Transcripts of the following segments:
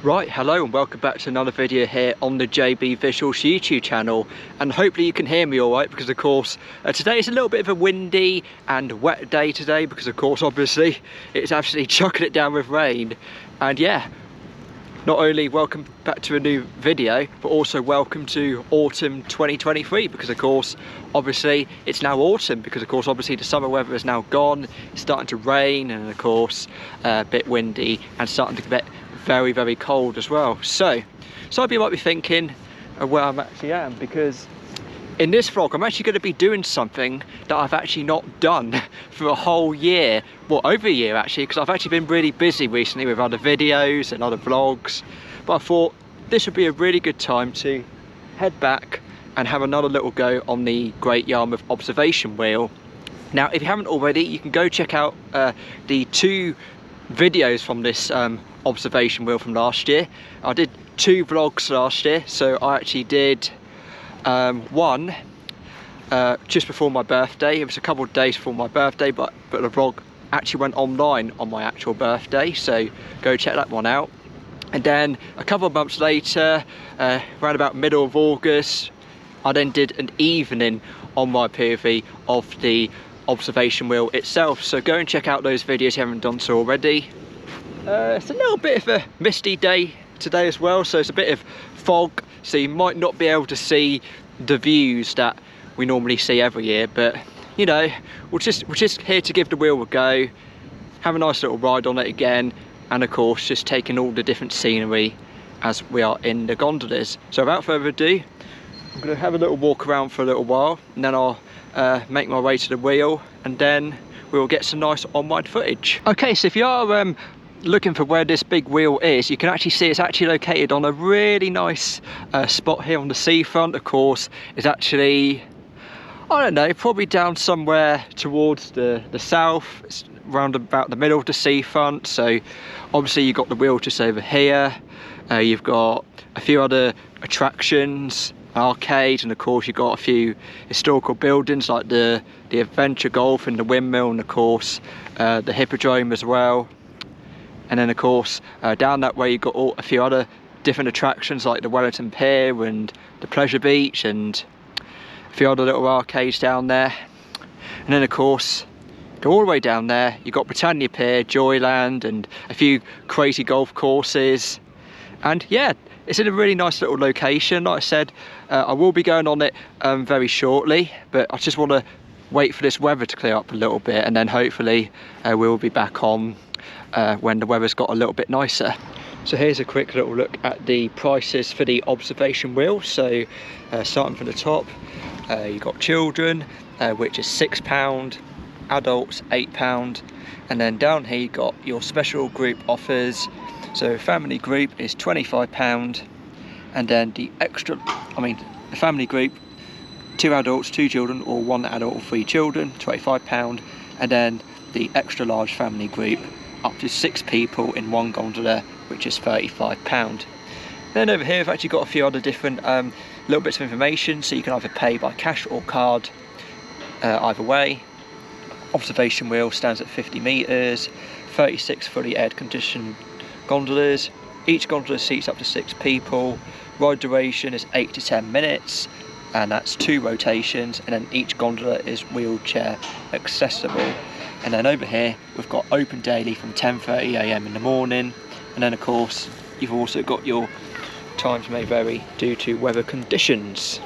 Right, hello and welcome back to another video here on the JB Visuals YouTube channel, and hopefully you can hear me alright because of course today is a little bit of a windy and wet day today because of course obviously it's actually chucking it down with rain. And yeah, not only welcome back to a new video but also welcome to autumn 2023 because of course obviously it's now autumn because of course obviously the summer weather is now gone. It's starting to rain and of course a bit windy and starting to get very cold as well. So some of you might be thinking of where I'm actually am, because in this vlog I'm actually going to be doing something that I've actually not done for a whole year, well over a year actually, because I've actually been really busy recently with other videos and other vlogs. But I thought this would be a really good time to head back and have another little go on the Great Yarmouth observation wheel. Now if you haven't already, you can go check out the two videos from this observation wheel from last year. I did two vlogs last year, so I actually did one just before my birthday. It was a couple of days before my birthday, but the vlog actually went online on my actual birthday, so go check that one out. And then a couple of months later, around about middle of August, I then did an evening on my P.O.V of the observation wheel itself, so go and check out those videos if you haven't done so already. It's a little bit of a misty day today as well, so it's a bit of fog, so you might not be able to see the views that we normally see every year, but you know, we're just here to give the wheel a go, have a nice little ride on it again, and of course just taking all the different scenery as we are in the gondolas. So without further ado, I'm going to have a little walk around for a little while, and then I'll make my way to the wheel, and then we'll get some nice on-ride footage. Okay, so if you are looking for where this big wheel is, you can actually see it's actually located on a really nice spot here on the seafront. Of course, it's actually, I don't know, probably down somewhere towards the south. It's round about the middle of the seafront. So obviously you've got the wheel just over here. You've got a few other attractions, arcade, and of course you've got a few historical buildings like the Adventure Golf and the windmill, and of course the hippodrome as well. And then of course down that way you've got a few other different attractions like the Wellington Pier and the Pleasure Beach and a few other little arcades down there. And then of course go all the way down there, you've got Britannia Pier, Joyland, and a few crazy golf courses. And yeah, it's in a really nice little location. Like I said, I will be going on it very shortly, but I just want to wait for this weather to clear up a little bit, and then hopefully we'll be back on when the weather's got a little bit nicer. So here's a quick little look at the prices for the observation wheel. So starting from the top, you've got children, which is £6, adults £8, and then down here you've got your special group offers. So family group is £25, and then the the family group, 2 adults, 2 children, or 1 adult or 3 children, £25, and then the extra large family group, up to 6 people in one gondola, which is £35. Then over here I've actually got a few other different little bits of information, so you can either pay by cash or card, either way. Observation wheel stands at 50 metres, 36 fully air conditioned gondolas. Each gondola seats up to 6 people. Ride duration is 8 to 10 minutes, and that's 2 rotations, and then each gondola is wheelchair accessible. And then over here we've got open daily from 10:30 AM in the morning, and then of course you've also got your times may vary due to weather conditions.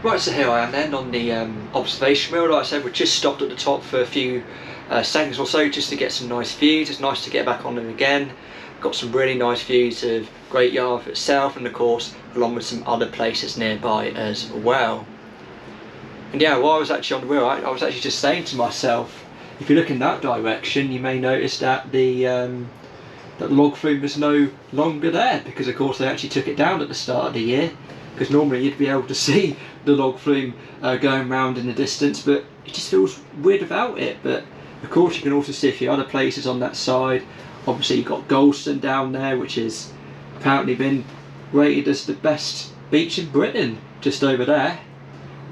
Right, so here I am then on the observation wheel. Like I said, we just stopped at the top for a few seconds or so just to get some nice views. It's nice to get back on them again. Got some really nice views of Great Yarmouth itself, and of course along with some other places nearby as well. And yeah, while I was actually on the wheel, I was actually just saying to myself, if you look in that direction, you may notice that the log flume is no longer there, because of course they actually took it down at the start of the year, because normally you'd be able to see the log flume going round in the distance, but it just feels weird without it. But of course you can also see a few other places on that side. Obviously you've got Golston down there, which has apparently been rated as the best beach in Britain, just over there.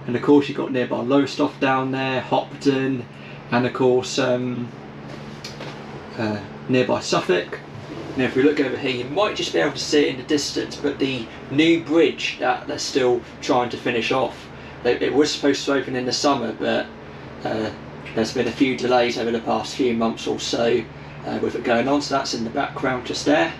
And of course you've got nearby Lowestoft down there, Hopton, and of course nearby Suffolk. Now if we look over here, you might just be able to see it in the distance, but the new bridge that they're still trying to finish off, it was supposed to open in the summer, but there's been a few delays over the past few months or so with it going on, so that's in the background just there.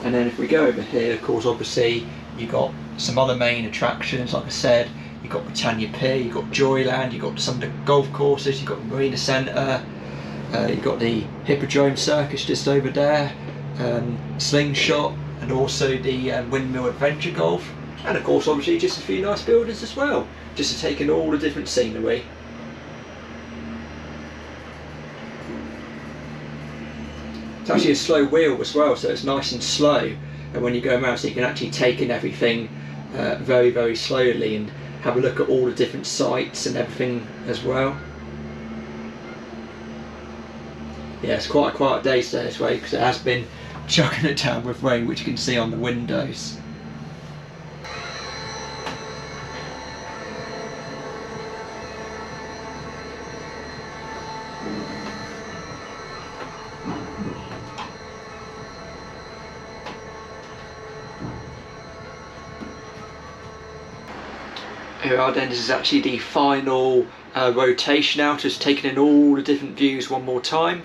And then if we go over here, of course obviously you've got some other main attractions. Like I said, you've got Britannia Pier, you've got Joyland, you've got some of the golf courses, you've got the Marina Centre, you've got the Hippodrome Circus just over there, Slingshot, and also the Windmill Adventure Golf, and of course obviously just a few nice buildings as well, just to take in all the different scenery. It's actually a slow wheel as well, so it's nice and slow, and when you go around, so you can actually take in everything very, very slowly and have a look at all the different sites and everything as well. Yeah, it's quite a quiet day today this way, because it has been chucking it down with rain, which you can see on the windows. Here we are then, this is actually the final rotation out, just taking in all the different views one more time.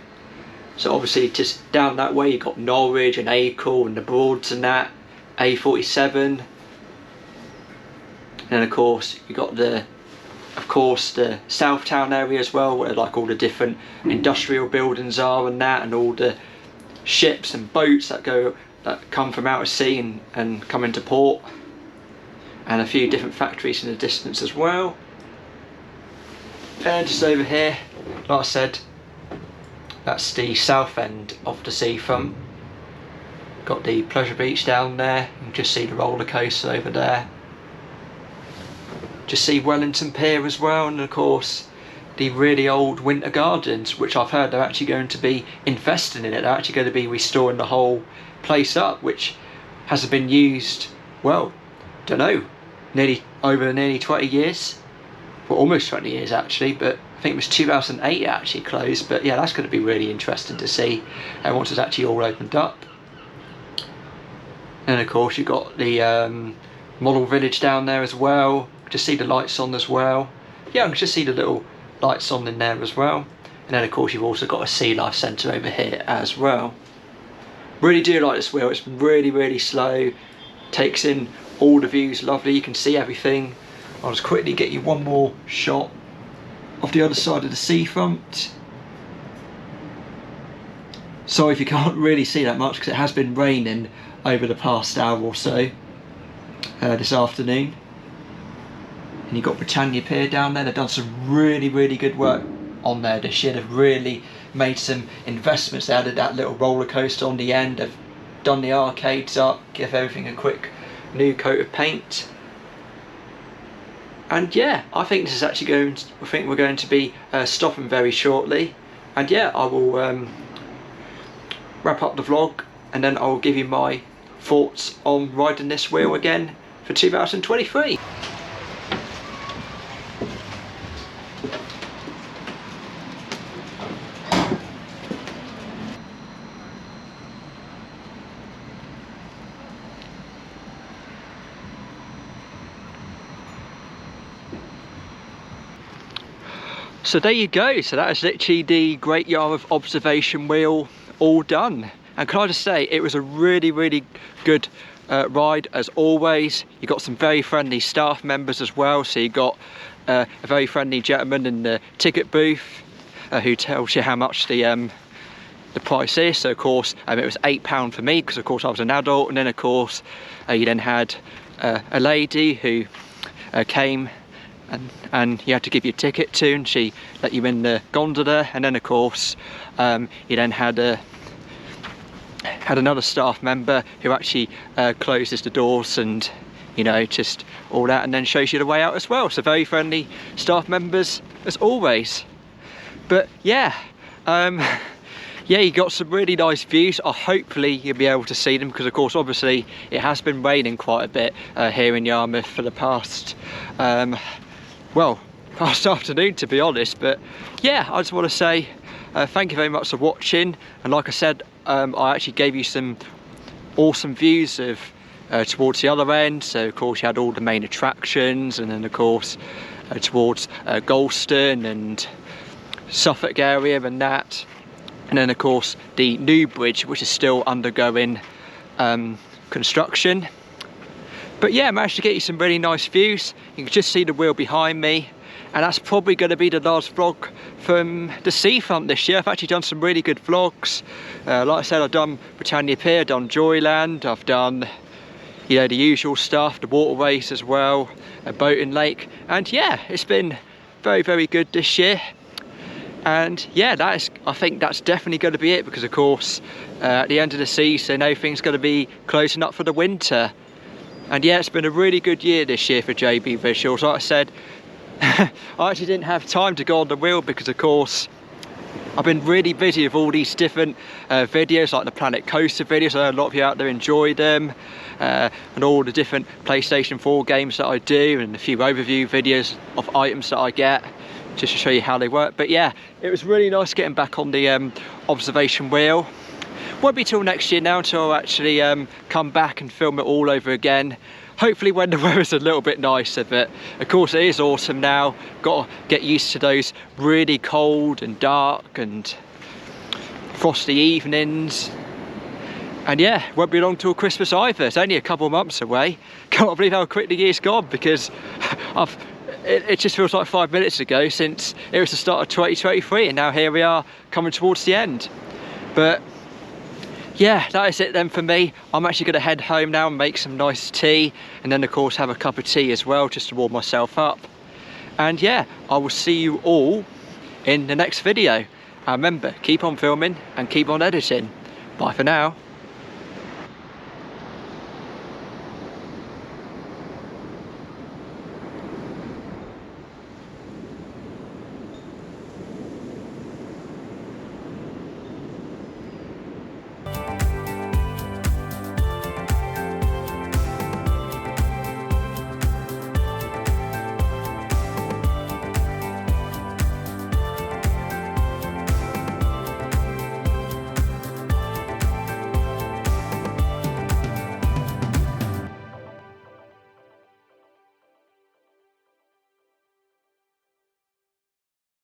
So obviously just down that way you've got Norwich and Acle and the Broads and that, A47. And of course you've got the Southtown area as well, where like all the different industrial buildings are and that, and all the ships and boats that come from out of sea and come into port. And a few different factories in the distance as well. And just over here, like I said, that's the south end of the seafront. Got the pleasure beach down there. You can just see the roller coaster over there. Just see Wellington Pier as well, and of course the really old Winter Gardens, which I've heard they're actually going to be investing in it. They're actually going to be restoring the whole place up, which hasn't been used, well, don't know, over nearly 20 years, well almost 20 years actually, but I think it was 2008 it actually closed. But yeah, that's going to be really interesting to see once it's actually all opened up. And of course you've got the model village down there as well, just see the lights on as well. Yeah, I can just see the little lights on in there as well. And then of course you've also got a sea life centre over here as well. Really do like this wheel, it's really, really slow, takes in all the views lovely, you can see everything. I'll just quickly get you one more shot of the other side of the seafront. Sorry if you can't really see that much, because it has been raining over the past hour or so this afternoon. And you've got Britannia Pier down there. They've done some really, really good work on there this year. They've really made some investments. They added that little roller coaster on the end, they've done the arcades up, give everything a quick new coat of paint. And yeah, I think this is actually we're going to be stopping very shortly. And yeah, I will wrap up the vlog, and then I'll give you my thoughts on riding this wheel again for 2023. So there you go, so that is literally the Great Yarmouth observation wheel all done. And can I just say, it was a really, really good ride as always. You got some very friendly staff members as well, so you got a very friendly gentleman in the ticket booth who tells you how much the price is. So of course it was £8 for me because of course I was an adult, and then of course you then had a lady who came and you had to give your ticket to, and she let you in the gondola, and then of course you then had another staff member who actually closes the doors and, you know, just all that, and then shows you the way out as well. So very friendly staff members as always. But yeah, yeah, you got some really nice views. Hopefully you'll be able to see them, because of course obviously it has been raining quite a bit here in Yarmouth for the past well, past afternoon, to be honest. But yeah, I just want to say thank you very much for watching, and like I said, I actually gave you some awesome views of towards the other end. So of course you had all the main attractions, and then of course towards Golston and Suffolk area and that, and then of course the new bridge, which is still undergoing construction. But yeah, I managed to get you some really nice views. You can just see the wheel behind me, and that's probably going to be the last vlog from the seafront this year. I've actually done some really good vlogs. Like I said, I've done Britannia Pier, done Joyland, I've done, you know, the usual stuff, the waterways as well, Boating Lake, and yeah, it's been very, very good this year. And yeah, I think that's definitely going to be it, because of course at the end of the season everything's going to be closing up for the winter. And yeah, it's been a really good year this year for JB Visuals. Like I said, I actually didn't have time to go on the wheel because of course I've been really busy with all these different videos, like the Planet Coaster videos. I know a lot of you out there enjoy them, and all the different PlayStation 4 games that I do, and a few overview videos of items that I get, just to show you how they work. But yeah, it was really nice getting back on the observation wheel. Won't be till next year now until I actually come back and film it all over again. Hopefully when the weather's a little bit nicer, but of course it is autumn now. Got to get used to those really cold and dark and frosty evenings. And yeah, won't be long till Christmas either. It's only a couple of months away. Can't believe how quick the year's gone, because it just feels like 5 minutes ago since it was the start of 2023, and now here we are coming towards the end. But yeah, that is it then for me. I'm actually going to head home now and make some nice tea, and then of course have a cup of tea as well, just to warm myself up. And yeah, I will see you all in the next video. And remember, keep on filming and keep on editing. Bye for now.